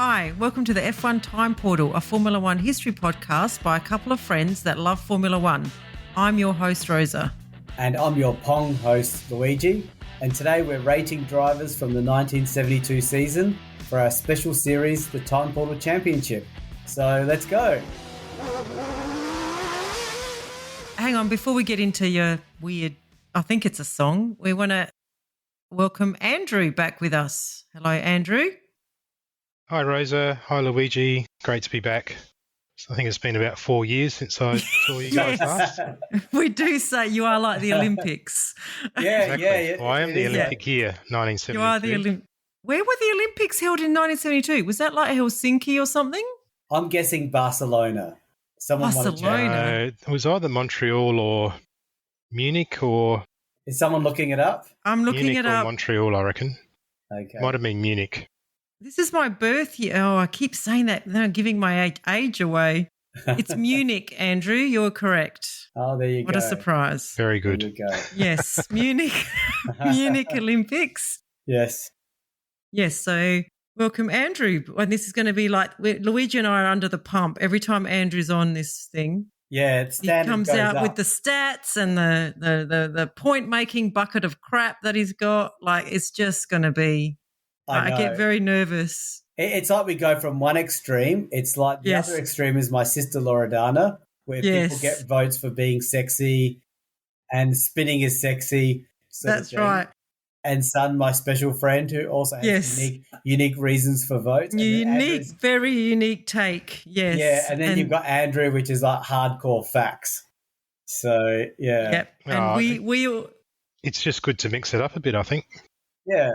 Hi, welcome to the F1 Time Portal, a Formula One history podcast by a couple of friends that love Formula One. I'm your host, Rosa. And I'm your Pong host, Luigi. And today we're rating drivers from the 1972 season for our special series, the Time Portal Championship. So let's go. Hang on, before we get into your weird, I think it's a song, we want to welcome Andrew back with us. Hello, Andrew. Hi, Rosa. Hi, Luigi. Great to be back. I think it's been about 4 years since I saw you guys last. We do say you are like the Olympics. Exactly. yeah. Well, I am the Olympic year, 1972. You are the Olympics. Where were the Olympics held in 1972? Was that like Helsinki or something? I'm guessing Barcelona. Barcelona. It was either Montreal or Munich or... Is someone looking it up? I'm looking Munich it or up. Montreal, I reckon. Okay. Might have been Munich. This is my birth year. Oh, I keep saying that. Then I'm giving my age away. It's Munich, Andrew. You're correct. Oh, there you go. What a surprise. Very good. There you go. Yes, Munich. Munich Olympics. Yes. Yes, so welcome, Andrew. And this is going to be like Luigi and I are under the pump every time Andrew's on this thing. Yeah, it's He comes out with the stats and the point-making bucket of crap that he's got. Like, it's just going to be... I get very nervous. It's like we go from one extreme. It's like the other extreme is my sister Loredana, where people get votes for being sexy and spinning is sexy. That's right. And Son, my special friend, who also has unique reasons for votes. Very unique take. Yes. Yeah, and then you've got Andrew, which is like hardcore facts. So, yeah. Yep. And we it's just good to mix it up a bit, I think. Yeah.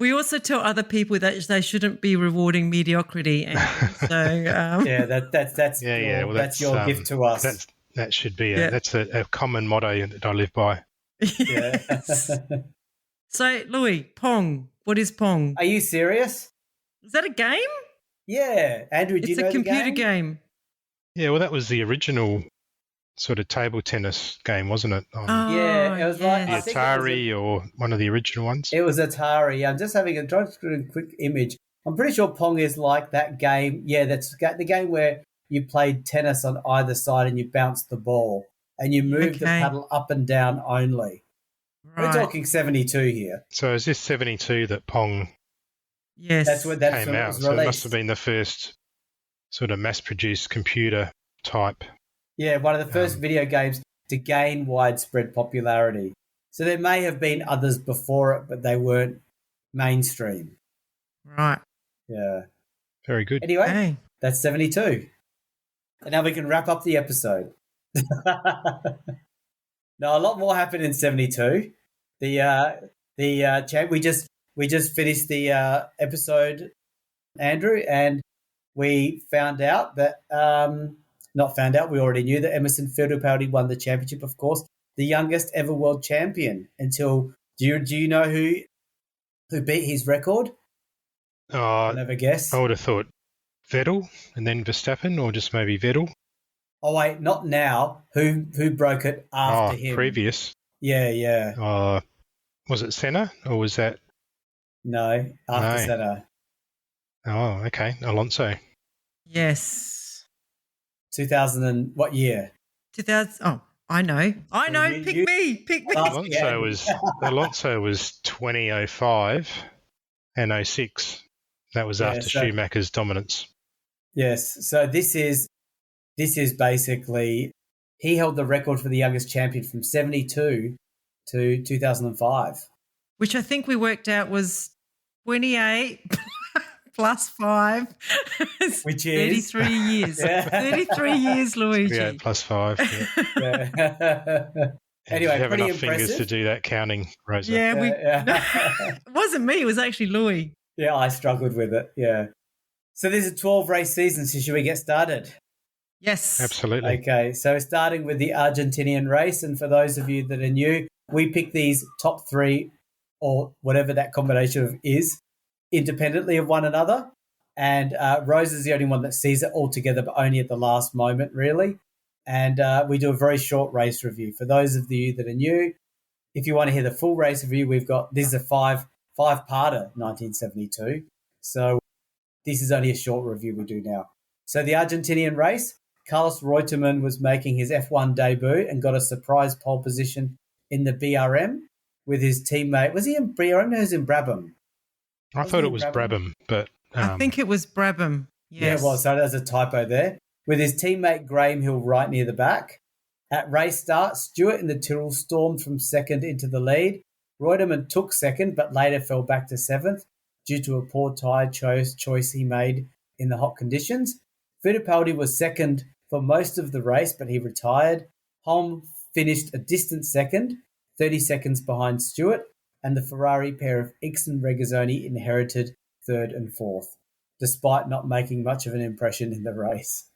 We also tell other people that they shouldn't be rewarding mediocrity. And so, that's your gift to us. That should be that's a common motto that I live by. Yes. So, Louis, Pong. What is Pong? Are you serious? Is that a game? Yeah, Andrew. Do you know the game? It's a computer game. Yeah, well, that was the original sort of table tennis game, wasn't it? It was like the Atari or one of the original ones. It was Atari. I'm just having a quick image. I'm pretty sure Pong is like that game. Yeah, that's the game where you played tennis on either side and you bounced the ball and you moved the paddle up and down only. Right. We're talking 72 here. So is this 72 that Pong that's when came it out? was So released. it must have been the first sort of mass-produced computer type. Yeah, one of the first video games to gain widespread popularity. So there may have been others before it, but they weren't mainstream. Right. Yeah. Very good. Anyway, that's 72. And now we can wrap up the episode. No, a lot more happened in 72. We just finished the episode, Andrew, and we found out that we already knew that Emerson Fittipaldi won the championship, of course, the youngest ever world champion until, do you know who beat his record? Never guess. I would have thought Vettel and then Verstappen, or just maybe Vettel. Oh, wait, not now. Who broke it after him? Previous. Yeah. Was it Senna, or was that? No, after Senna. Oh, okay. Alonso. Yes. 2000 and what year? 2000. Oh, I know. Pick me. Alonso was 2005 and 06. That was after Schumacher's dominance. Yes. So this is basically, he held the record for the youngest champion from 72 to 2005. Which I think we worked out was 28 plus 5. Which is 33 years. 33 years, Luigi. Yeah, plus 5. Yeah. Anyway, you have pretty enough fingers to do that counting, Rosa. It wasn't me, it was actually Louis. Yeah, I struggled with it, yeah. So there's a 12-race season, so should we get started? Yes. Absolutely. Okay, so starting with the Argentinian race, and for those of you that are new, we pick these top 3 or whatever that combination is independently of one another, and Rose is the only one that sees it all together, but only at the last moment, really. And we do a very short race review. For those of you that are new, if you want to hear the full race review, this is a five-parter 1972. So this is only a short review we do now. So the Argentinian race, Carlos Reutemann was making his F1 debut and got a surprise pole position in the BRM with his teammate. Was he in BRM? No, he was in Brabham. I thought it was Brabham, but... I think it was Brabham. Yes. Yeah, it was. So there's a typo there. With his teammate Graham Hill right near the back. At race start, Stewart in the Tyrrell stormed from second into the lead. Reutemann took second, but later fell back to seventh due to a poor tyre choice he made in the hot conditions. Fittipaldi was second for most of the race, but he retired. Holm finished a distant second, 30 seconds behind Stewart, and the Ferrari pair of Ickx and Regazzoni inherited third and fourth, despite not making much of an impression in the race.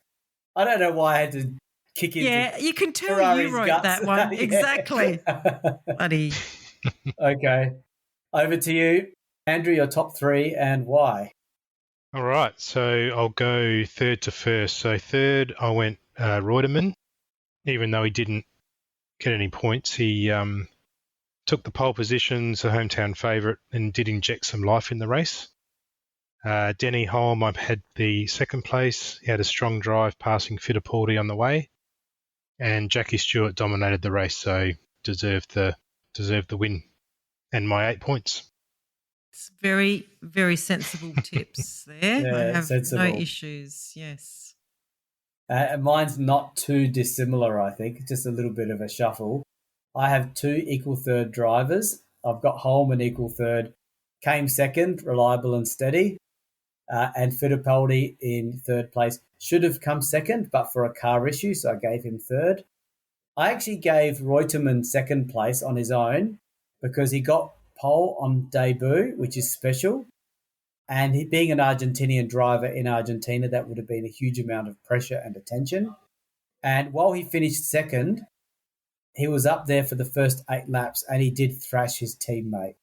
I don't know why I had to kick into Yeah, you can tell Ferrari's you wrote guts. that one. Yeah. Exactly. Bloody. Okay. Over to you. Andrew, your top three and why? All right, so I'll go third to first. So third, I went Reutemann, even though he didn't get any points. He took the pole positions, a hometown favourite, and did inject some life in the race. Denny Holm, I had the second place. He had a strong drive passing Fittipaldi on the way. And Jackie Stewart dominated the race, so deserved the win and my 8 points. It's very, very sensible tips there. Yeah, I have sensible. no issues. Yes. Mine's not too dissimilar, I think. Just a little bit of a shuffle. I have two equal third drivers. I've got Holm in equal third. Came second, reliable and steady. And Fittipaldi in third place. Should have come second, but for a car issue, so I gave him third. I actually gave Reutemann second place on his own because he got pole on debut, which is special. And he, being an Argentinian driver in Argentina, that would have been a huge amount of pressure and attention. And while he finished second, he was up there for the first 8 laps and he did thrash his teammate.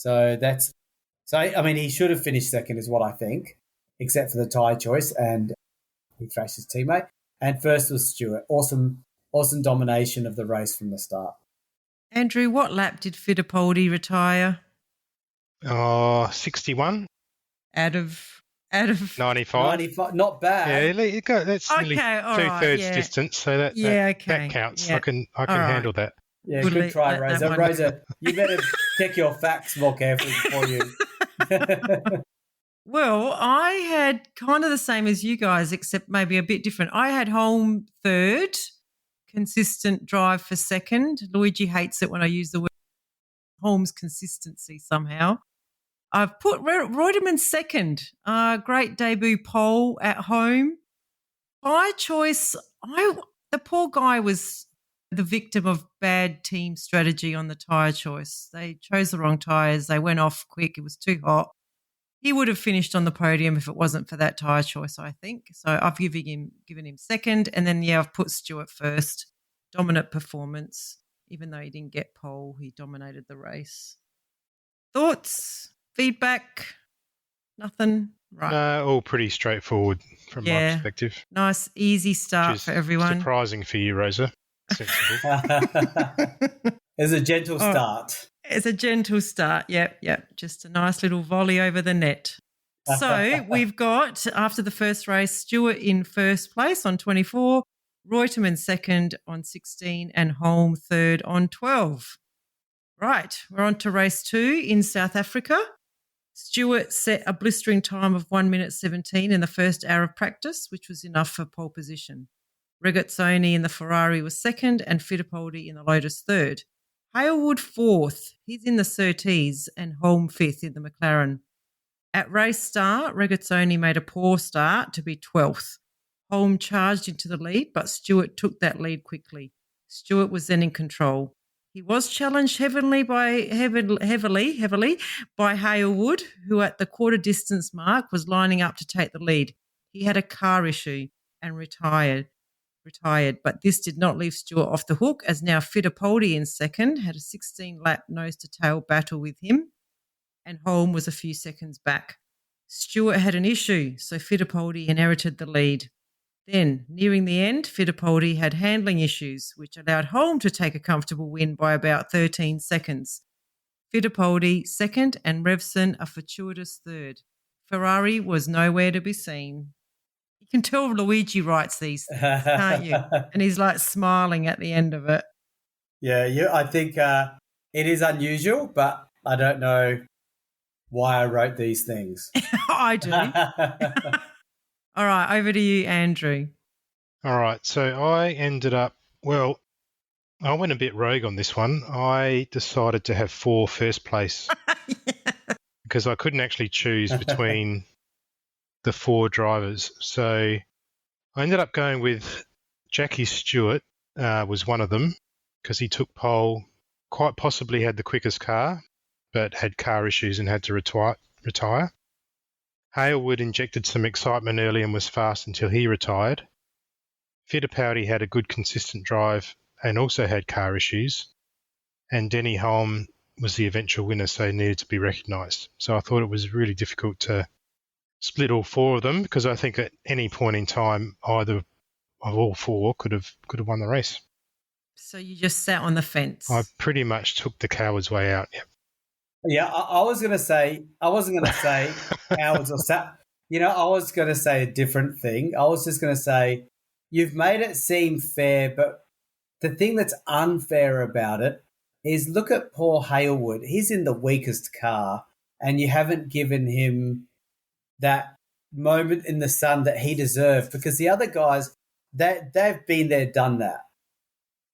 I mean, he should have finished second is what I think, except for the tyre choice, and he thrashed his teammate. And first was Stewart. Awesome domination of the race from the start. Andrew, what lap did Fittipaldi retire? 61. Out of 95. 95, not bad. Yeah, that's nearly two-thirds yeah. distance, so that counts. Yeah. I can handle that. Yeah, good try, Rosa. Rosa, you better check your facts more carefully before you... Well, I had kind of the same as you guys, except maybe a bit different. I had Holm third, consistent drive for second. Luigi hates it when I use the word Holm's consistency somehow. I've put Reutemann second. Great debut pole at home. By choice, the poor guy was the victim of bad team strategy on the tyre choice. They chose the wrong tyres. They went off quick. It was too hot. He would have finished on the podium if it wasn't for that tyre choice, I think. So I've given him second. And then, I've put Stewart first. Dominant performance. Even though he didn't get pole, he dominated the race. Thoughts? Feedback? Nothing? Right. All pretty straightforward from my perspective. Nice, easy start for everyone. Surprising for you, Rosa. Sensible. It's a gentle start. It's a gentle start. Yep. Just a nice little volley over the net. So we've got, after the first race, Stewart in first place on 24, Reutemann second on 16, and Holm third on 12. Right, we're on to race 2 in South Africa. Stewart set a blistering time of 1 minute 17 in the first hour of practice, which was enough for pole position. Regazzoni in the Ferrari was second and Fittipaldi in the Lotus third. Hailwood fourth, he's in the Surtees, and Holm fifth in the McLaren. At race start, Regazzoni made a poor start to be 12th. Holm charged into the lead, but Stewart took that lead quickly. Stewart was then in control. He was challenged heavily by Hailwood, who at the quarter distance mark was lining up to take the lead. He had a car issue and retired, but this did not leave Stewart off the hook, as now Fittipaldi in second had a 16-lap nose-to-tail battle with him, and Holm was a few seconds back. Stewart had an issue, so Fittipaldi inherited the lead. Then, nearing the end, Fittipaldi had handling issues, which allowed Holm to take a comfortable win by about 13 seconds. Fittipaldi second and Revson a fortuitous third. Ferrari was nowhere to be seen. You can tell Luigi writes these things, can't you? And he's like smiling at the end of it. Yeah, I think it is unusual, but I don't know why I wrote these things. I do. All right, over to you, Andrew. All right, so I ended up, well, I went a bit rogue on this one. I decided to have 4 first place because I couldn't actually choose between the 4 drivers. So I ended up going with Jackie Stewart was one of them because he took pole, quite possibly had the quickest car, but had car issues and had to retire. Hailwood injected some excitement early and was fast until he retired. Fittipaldi had a good consistent drive and also had car issues. And Denny Holm was the eventual winner, so needed to be recognised. So I thought it was really difficult to split all 4 of them because I think at any point in time, either of all 4 could have won the race. So you just sat on the fence. I pretty much took the coward's way out. Yep. Yeah, I was going to say, I wasn't going to say cowards or I was going to say a different thing. I was just going to say, you've made it seem fair, but the thing that's unfair about it is look at poor Hailwood. He's in the weakest car, and you haven't given him that moment in the sun that he deserved because the other guys, they've been there, done that.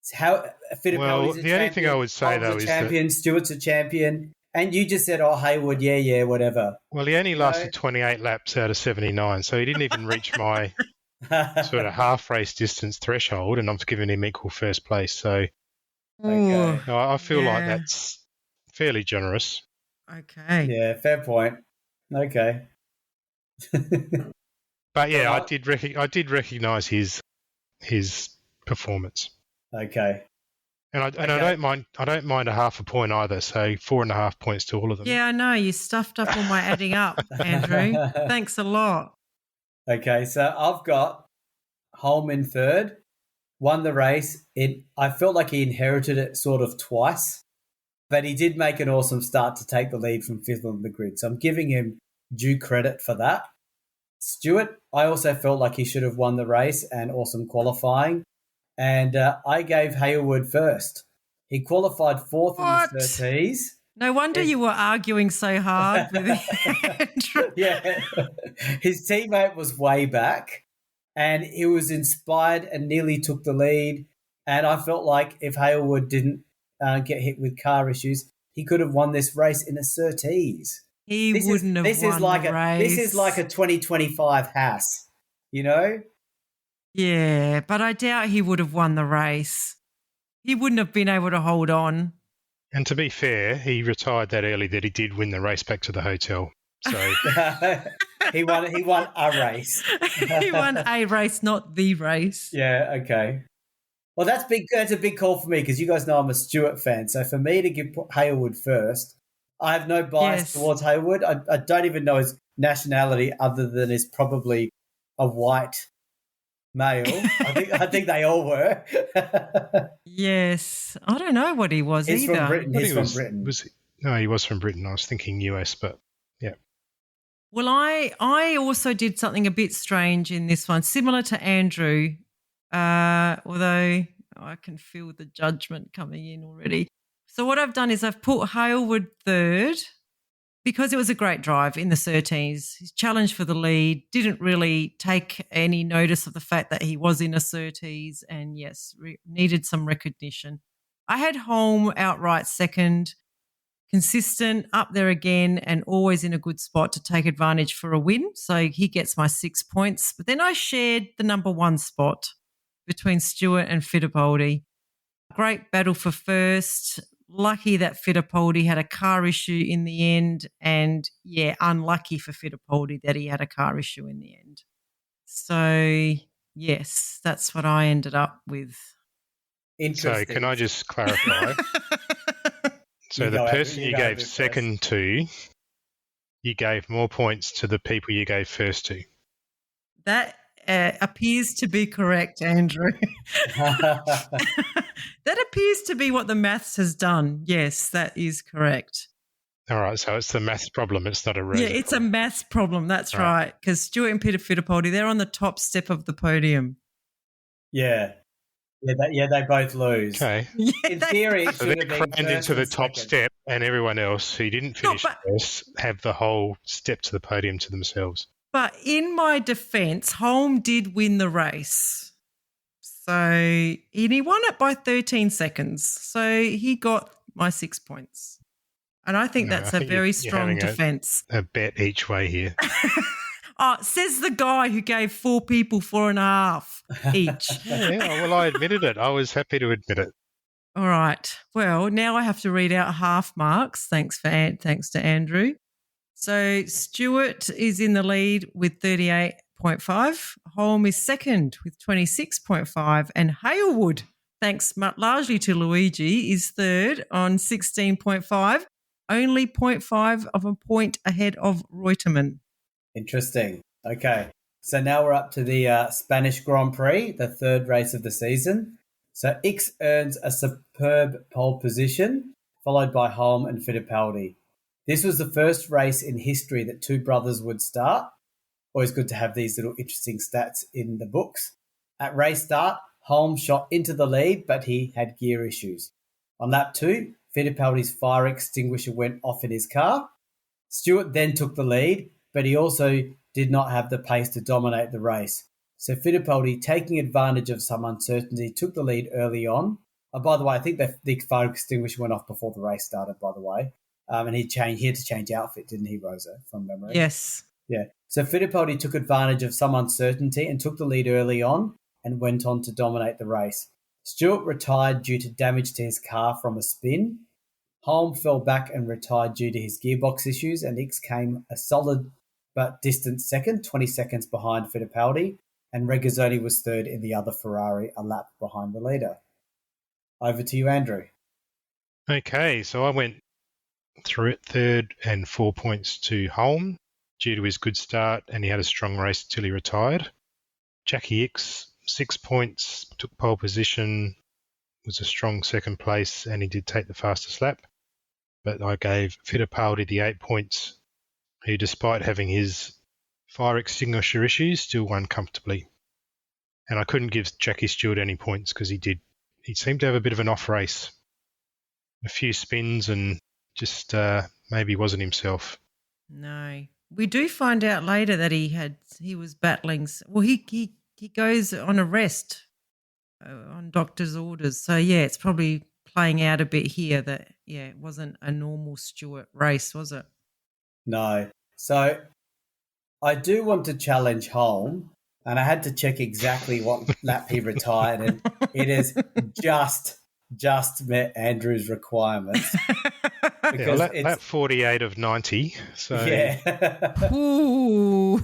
It's how Fittipaldi's the only thing I would say though is champion, Stewart's a champion, and you just said, "Oh, Hailwood, yeah, whatever." Well, he only lasted 28 laps out of 79, so he didn't even reach my sort of half race distance threshold, and I've given him equal first place. So okay. I feel like that's fairly generous. Okay. Yeah, fair point. Okay. But yeah, I did recognise his performance. Okay. And I don't mind a half a point either. So 4.5 points to all of them. Yeah, I know you stuffed up all my adding up, Andrew. Thanks a lot. Okay, so I've got Holm in third, won the race. I felt like he inherited it sort of twice, but he did make an awesome start to take the lead from 5th on the grid. So I'm giving him due credit for that. Stewart, I also felt like he should have won the race and awesome qualifying. And I gave Hailwood first. He qualified 4th in the 30s. No wonder you were arguing so hard with Andrew. Yeah. His teammate was way back and he was inspired and nearly took the lead. And I felt like if Hailwood didn't get hit with car issues, he could have won this race in a surtees. He wouldn't have won the race. This is like a 2025 Haas, you know? Yeah, but I doubt he would have won the race. He wouldn't have been able to hold on. And to be fair, he retired that early that he did win the race back to the hotel. So he won a race. He won a race, not the race. Yeah, okay. Well, that's big. That's a big call for me because you guys know I'm a Stewart fan. So for me to give Hailwood first, I have no bias towards Hailwood. I don't even know his nationality other than he's probably a white male. I think they all were. Yes. I don't know what he was He's either. from Britain. He's from Britain. No, he was from Britain. I was thinking US, but yeah. Well, I also did something a bit strange in this one, similar to Andrew, although I can feel the judgment coming in already. So what I've done is I've put Hailwood third because it was a great drive in the 13s. His challenge for the lead didn't really take any notice of the fact that he was in a 30s and, yes, needed some recognition. I had Holm outright second, consistent, up there again, and always in a good spot to take advantage for a win. So he gets my 6 points. But then I shared the number 1 spot between Stewart and Fittipaldi. Great battle for first. Lucky that Fittipaldi had a car issue in the end, and unlucky for Fittipaldi that he had a car issue in the end. So, yes, that's what I ended up with. Interesting. So, can I just clarify? So, the person you gave second to, you gave more points to the people you gave first to. That appears to be correct, Andrew. That appears to be what the maths has done. Yes, that is correct. All right, so it's the maths problem. It's not a Rosa Yeah, it's a problem. maths problem. That's Right. right. Because Stuart and Peter Fittipaldi, they're on the top step of the podium. Yeah. Yeah, they both lose. Okay. Yeah, In theory, it So should they're have been crammed first into the and top second. step, and everyone else who didn't finish but- first have the whole step to the podium to themselves. But in my defence, Holm did win the race. So he won it by 13 seconds. So he got my 6 points. And I think No, that's I a think very you're strong having defence. A bet each way here. Says the guy who gave 4 people 4.5 each. Yeah, well, I admitted it. I was happy to admit it. All right. Well, now I have to read out half marks. Thanks to Andrew. So Stuart is in the lead with 38.5. Holm is second with 26.5. And Halewood, thanks largely to Luigi, is third on 16.5. Only 0.5 of a point ahead of Reutemann. Interesting. Okay. So now we're up to the Spanish Grand Prix, the third race of the season. So Ix earns a superb pole position, followed by Holm and Fittipaldi. This was the first race in history that two brothers would start. Always good to have these little interesting stats in the books. At race start, Holm shot into the lead, but he had gear issues. On lap 2, Fittipaldi's fire extinguisher went off in his car. Stewart then took the lead, but he also did not have the pace to dominate the race. So Fittipaldi, taking advantage of some uncertainty, took the lead early on. By the way, I think the fire extinguisher went off before the race started, by the way. And he had to change outfit, didn't he, Rosa, from memory? Yes. Yeah. So Fittipaldi took advantage of some uncertainty and took the lead early on and went on to dominate the race. Stewart retired due to damage to his car from a spin. Holm fell back and retired due to his gearbox issues, and Ix came a solid but distant second, 20 seconds behind Fittipaldi, and Regazzoni was third in the other Ferrari, a lap behind the leader. Over to you, Andrew. Okay, so I went through it third and 4 points to Holm due to his good start, and he had a strong race until he retired. Jackie Ix, 6 points, took pole position, was a strong second place, and he did take the fastest lap. But I gave Fittipaldi the 8 points, who, despite having his fire extinguisher issues, still won comfortably. And I couldn't give Jackie Stewart any points because he seemed to have a bit of an off race. A few spins and just maybe wasn't himself. No. We do find out later that he was battling. Well, he goes on a rest on doctor's orders. So, yeah, it's probably playing out a bit here that, yeah, it wasn't a normal Stewart race, was it? No. So I do want to challenge Holm, and I had to check exactly what lap he retired, and it is just met Andrew's requirements. Yeah, lap 48 of 90. So yeah. Ooh.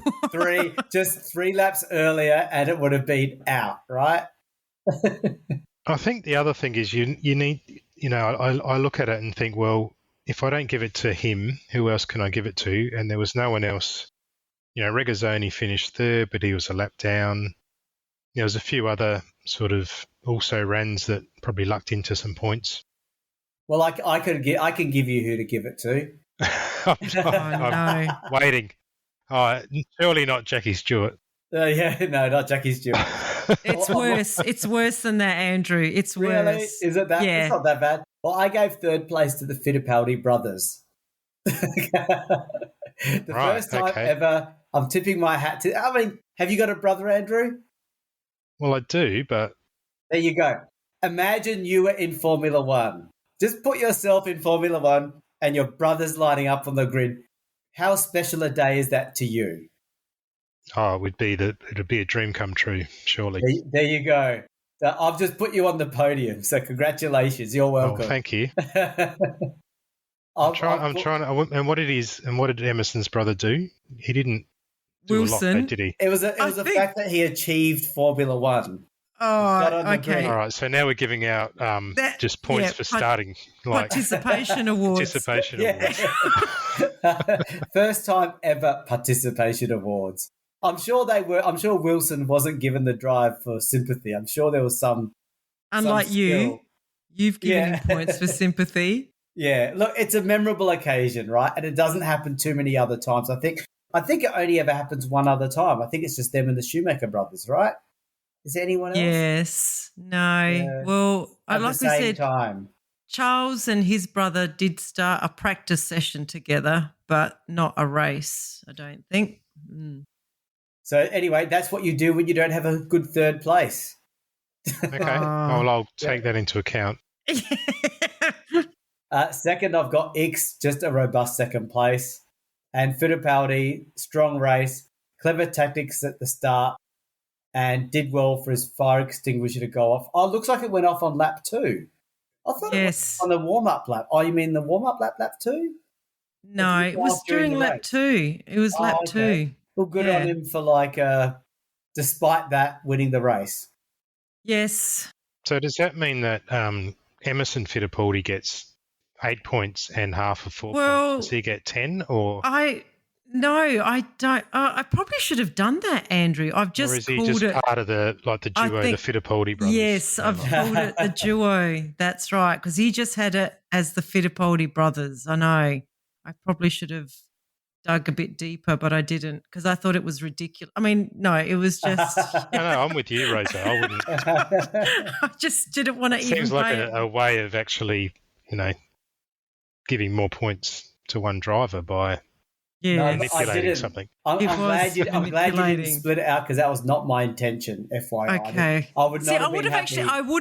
just three laps earlier, and it would have been out, right? I think the other thing is you need, I look at it and think, well, if I don't give it to him, who else can I give it to? And there was no one else. Regazzoni finished third, but he was a lap down. There was a few other sort of also rans that probably lucked into some points. Well, I can give you who to give it to. I'm waiting. Oh, surely not Jackie Stewart. No, not Jackie Stewart. It's worse. It's worse than that, Andrew. It's really? worse. Is it that? Yeah. It's not that bad. Well, I gave third place to the Fittipaldi brothers. First time ever. I'm tipping my hat to. I mean, have you got a brother, Andrew? Well, I do, but there you go. Imagine you were in Formula One. Just put yourself in Formula One and your brother's lining up on the grid. How special a day is that to you? Oh, it'd be a dream come true, surely. There you go. So I've just put you on the podium, so congratulations. You're welcome. Oh, thank you. I'm trying. And what did Emerson's brother do? He didn't do Wilson. a lot, did he? It was the fact that he achieved Formula One. Oh, okay. All right, so now we're giving out just points for starting. Participation awards. Participation awards. First time ever participation awards. I'm sure they were. I'm sure Wilson wasn't given the drive for sympathy. I'm sure there was some. Unlike you've given him points for sympathy. Yeah, look, it's a memorable occasion, right? And it doesn't happen too many other times. I think it only ever happens one other time. I think it's just them and the Shoemaker brothers, right? Is there anyone else? Yes. No. Yeah. Well, At the like we same said, time. Charles and his brother did start a practice session together, but not a race, I don't think. Mm. So anyway, that's what you do when you don't have a good third place. Okay. Oh. Well, I'll take that into account. Second, I've got X, just a robust second place. And Fittipaldi, strong race, clever tactics at the start, and did well for his fire extinguisher to go off. Oh, it looks like it went off on lap 2. I thought Yes. it went on the warm-up lap. Oh, you mean the warm-up lap 2? No, it was during lap 2. It was lap 2. Well, good on him for despite that, winning the race. Yes. So does that mean that Emerson Fittipaldi gets 8 points and half of 4 points? Does he get 10 or? No, I don't. I probably should have done that, Andrew. I've just or is he called just it part of the duo, the Fittipaldi brothers? Yes, I've called it the duo. That's right, because he just had it as the Fittipaldi brothers. I know. I probably should have dug a bit deeper, but I didn't because I thought it was ridiculous. I mean, no, it was just. No, I'm with you, Rosa. I wouldn't. I just didn't want to even. Seems like a way of actually, giving more points to one driver by manipulating something. I'm glad you didn't split it out because that was not my intention. FYI. Okay. I would not. I would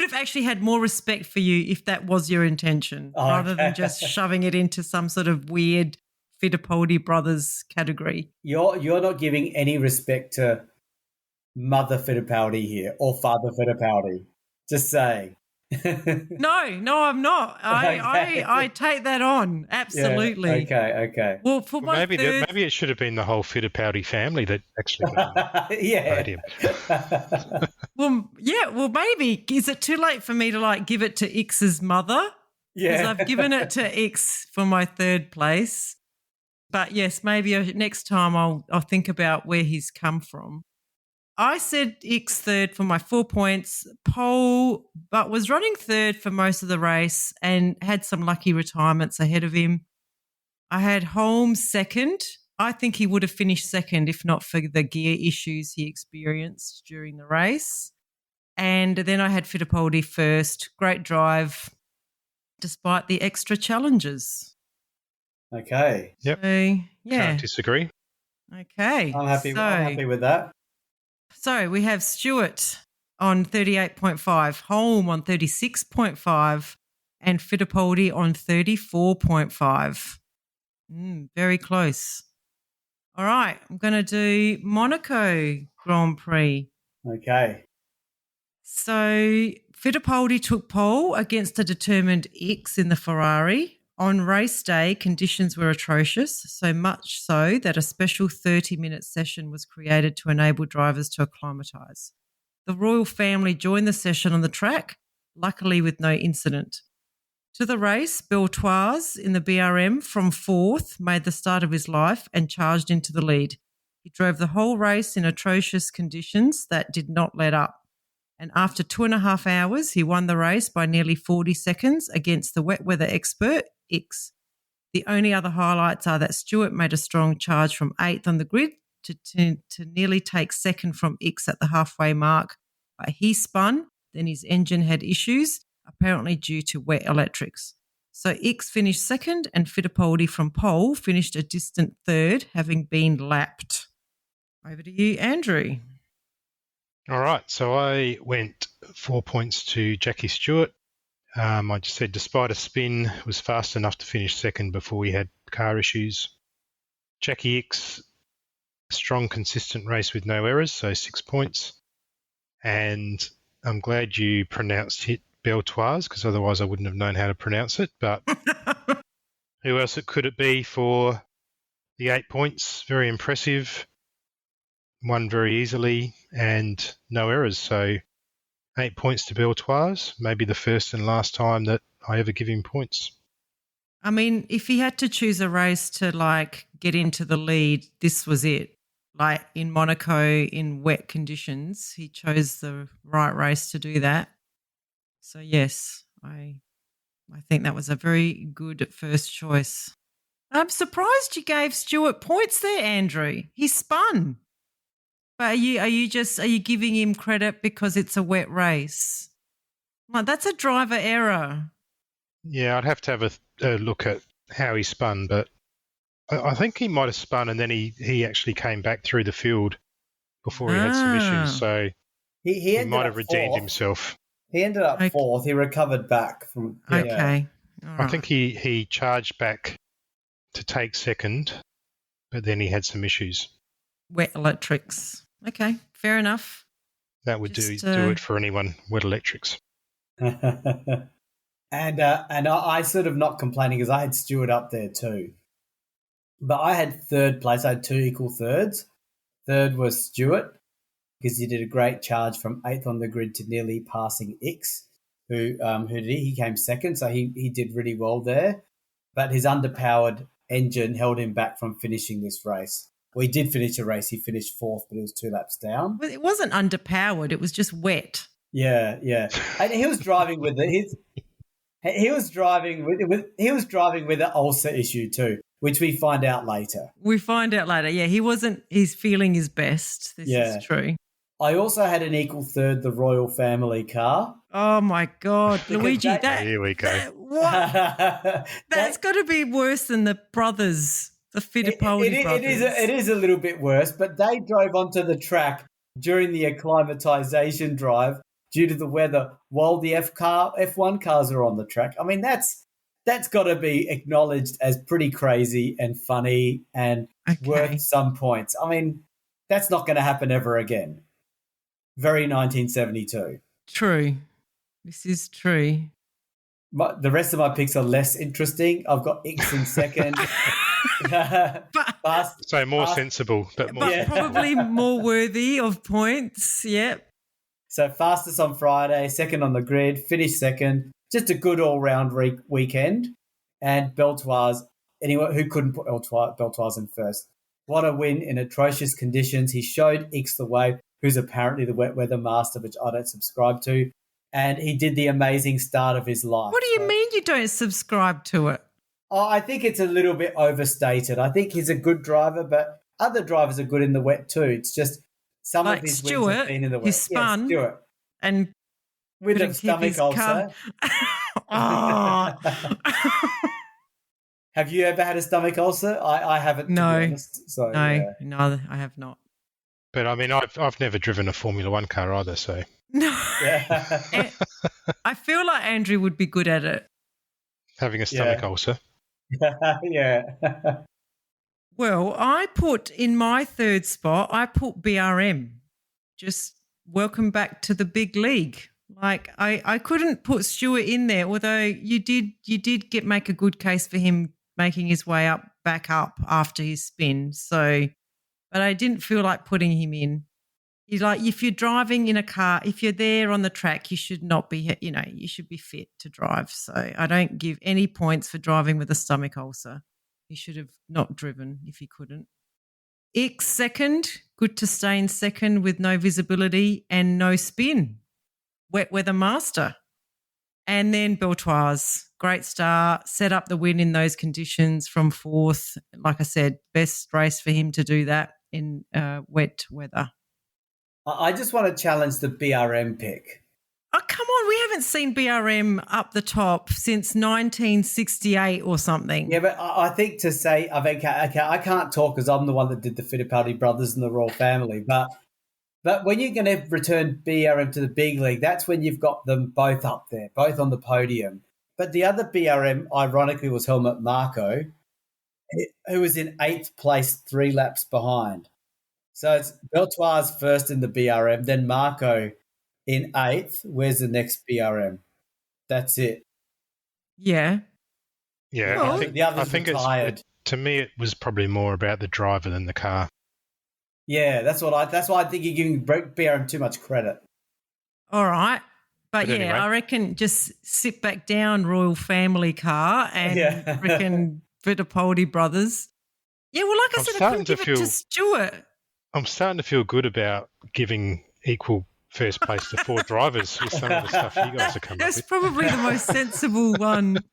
have actually had more respect for you if that was your intention, rather than just shoving it into some sort of weird Fittipaldi brothers category. You're not giving any respect to Mother Fittipaldi here or Father Fittipaldi. Just saying. No, I'm not. I take that on. Absolutely. Yeah, okay. Well, for my maybe it should have been the whole Fittipaldi family that actually made him. Well, maybe. Is it too late for me to give it to X's mother? Yeah. Because I've given it to X for my third place. But yes, maybe next time I'll think about where he's come from. I said X third for my 4 points. Pole, but was running third for most of the race and had some lucky retirements ahead of him. I had Holmes second. I think he would have finished second if not for the gear issues he experienced during the race. And then I had Fittipaldi first. Great drive despite the extra challenges. Okay. Yep. So, Can't disagree. Okay. I'm happy with that. So we have Stewart on 38.5, Holm on 36.5, and Fittipaldi on 34.5. Very close. All right, I'm going to do Monaco Grand Prix. Okay. So Fittipaldi took pole against a determined X in the Ferrari. On race day, conditions were atrocious, so much so that a special 30-minute session was created to enable drivers to acclimatise. The royal family joined the session on the track, luckily with no incident. To the race, Beltoise in the BRM from fourth made the start of his life and charged into the lead. He drove the whole race in atrocious conditions that did not let up. And after 2.5 hours, he won the race by nearly 40 seconds against the wet weather expert, X. The only other highlights are that Stewart made a strong charge from 8th on the grid to nearly take second from X at the halfway mark. But he spun, then his engine had issues, apparently due to wet electrics. So X finished second and Fittipaldi from pole finished a distant third, having been lapped. Over to you, Andrew. All right, so I went 4 points to Jackie Stewart. I just said despite a spin, was fast enough to finish second before we had car issues. Jackie X, strong, consistent race with no errors, so 6 points. And I'm glad you pronounced it Beltoise, because otherwise I wouldn't have known how to pronounce it. But who else could it be for the 8 points? Very impressive. Won very easily and no errors. So 8 points to Beltoise, maybe the first and last time that I ever give him points. I mean, if he had to choose a race to get into the lead, this was it. In Monaco in wet conditions, he chose the right race to do that. So yes, I I think that was a very good first choice. I'm surprised you gave Stuart points there, Andrew. He spun. But are you giving him credit because it's a wet race? Like, that's a driver error. Yeah, I'd have to have a look at how he spun, but I think he might have spun and then he actually came back through the field before he had some issues. So he might have redeemed himself. He ended up fourth. He recovered back from. Yeah. Okay. All right. I think he charged back to take second, but then he had some issues. Wet electrics. Okay, fair enough. That would do it for anyone, wet electrics. and I sort of not complaining because I had Stuart up there too. But I had third place. I had 2 equal thirds. Third was Stuart because he did a great charge from 8th on the grid to nearly passing Ix, who did he came second. So he did really well there. But his underpowered engine held him back from finishing this race. Well, he did finish a race. He finished 4th, but he was 2 laps down. Well, it wasn't underpowered. It was just wet. Yeah. And he was driving with it. He was driving with an ulcer issue too, which we find out later. Yeah, he's feeling his best. This is true. I also had an equal third, the royal family car. Oh my God, Luigi! Here we go. What? That's got to be worse than the brothers, the Fittipaldi brothers. It is a little bit worse, but they drove onto the track during the acclimatization drive due to the weather while the F1 cars are on the track. I mean, that's got to be acknowledged as pretty crazy and funny and worth some points. I mean, that's not going to happen ever again. Very 1972. True. This is true. The rest of my picks are less interesting. I've got Ix in second. So more sensible, but probably more worthy of points. Yep. So fastest on Friday, second on the grid, finished second. Just a good all-round weekend. And Beltoise, anyone who couldn't put Beltoise in first. What a win in atrocious conditions. He showed Ix the way, who's apparently the wet weather master, which I don't subscribe to. And he did the amazing start of his life. What do you mean you don't subscribe to it? Oh, I think it's a little bit overstated. I think he's a good driver, but other drivers are good in the wet too. It's just some of his wins have been in the wet. He spun Stuart. And with a stomach ulcer. Have you ever had a stomach ulcer? I haven't. No, to be honest, so, no, I have not. But I mean, I've never driven a Formula One car either, so no. Yeah. I feel like Andrew would be good at it. Having a stomach ulcer. Yeah. Well, I put in my third spot, I put BRM. Just welcome back to the big league. Like I couldn't put Stuart in there, although you did make a good case for him making his way back up after his spin. So, but I didn't feel like putting him in. If you're driving in a car, if you're there on the track, you should not be, you should be fit to drive. So I don't give any points for driving with a stomach ulcer. He should have not driven if he couldn't. Ix second, good to stay in second with no visibility and no spin. Wet weather master. And then Beltoise, great start, set up the win in those conditions from fourth. Like I said, best race for him to do that in wet weather. I just want to challenge the BRM pick. Oh, come on. We haven't seen BRM up the top since 1968 or something. Yeah, but I think to say, I can't talk because I'm the one that did the Fittipaldi brothers and the royal family. But when you're going to return BRM to the big league, that's when you've got them both up there, both on the podium. But the other BRM, ironically, was Helmut Marko, who was in 8th place 3 laps behind. So it's Beltoise first in the BRM, then Marko in 8th. Where's the next BRM? That's it. Yeah. Yeah, well, I think to me it was probably more about the driver than the car. Yeah, that's why I think you're giving BRM too much credit. All right. But yeah, anyway. I reckon just sit back down, royal family car, and reckon Fittipaldi brothers. Yeah, well, like I said, I couldn't give it to Stuart. I'm starting to feel good about giving equal first place to 4 drivers with some of the stuff you guys have come up That's with. probably the most sensible one.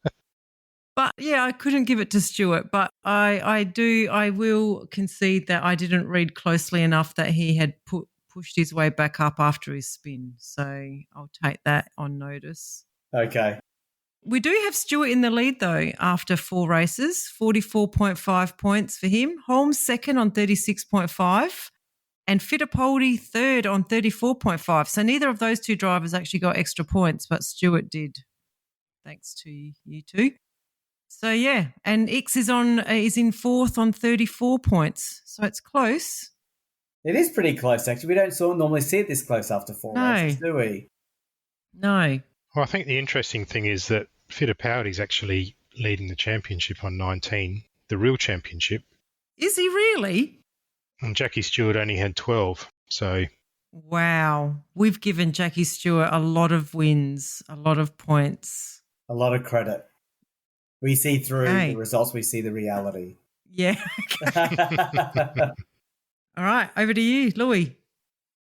But yeah, I couldn't give it to Stuart, but I will concede that I didn't read closely enough that he had pushed his way back up after his spin. So I'll take that on notice. Okay. We do have Stuart in the lead though after 4 races, 44.5 points for him. Holmes second on 36.5 and Fittipaldi third on 34.5. So neither of those 2 drivers actually got extra points, but Stuart did, thanks to you two. So yeah, and X is in 4th on 34 points. So it's close. It is pretty close, actually. We don't normally see it this close after 4 races, do we? No. Well, I think the interesting thing is that Fittipaldi's actually leading the championship on 19, the real championship. Is he really? And Jackie Stewart only had 12. So wow, we've given Jackie Stewart a lot of wins, a lot of points. A lot of credit. We see through the results, we see the reality. Yeah. All right, over to you, Louis.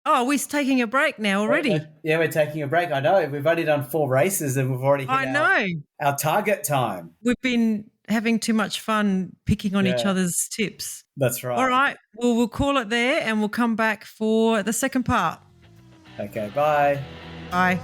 Oh, we're taking a break now already. Yeah, we're taking a break. I know. We've only done 4 races and we've already hit our target time. We've been having too much fun picking on each other's tips. That's right. All right. Well, we'll call it there and we'll come back for the second part. Okay, bye. Bye.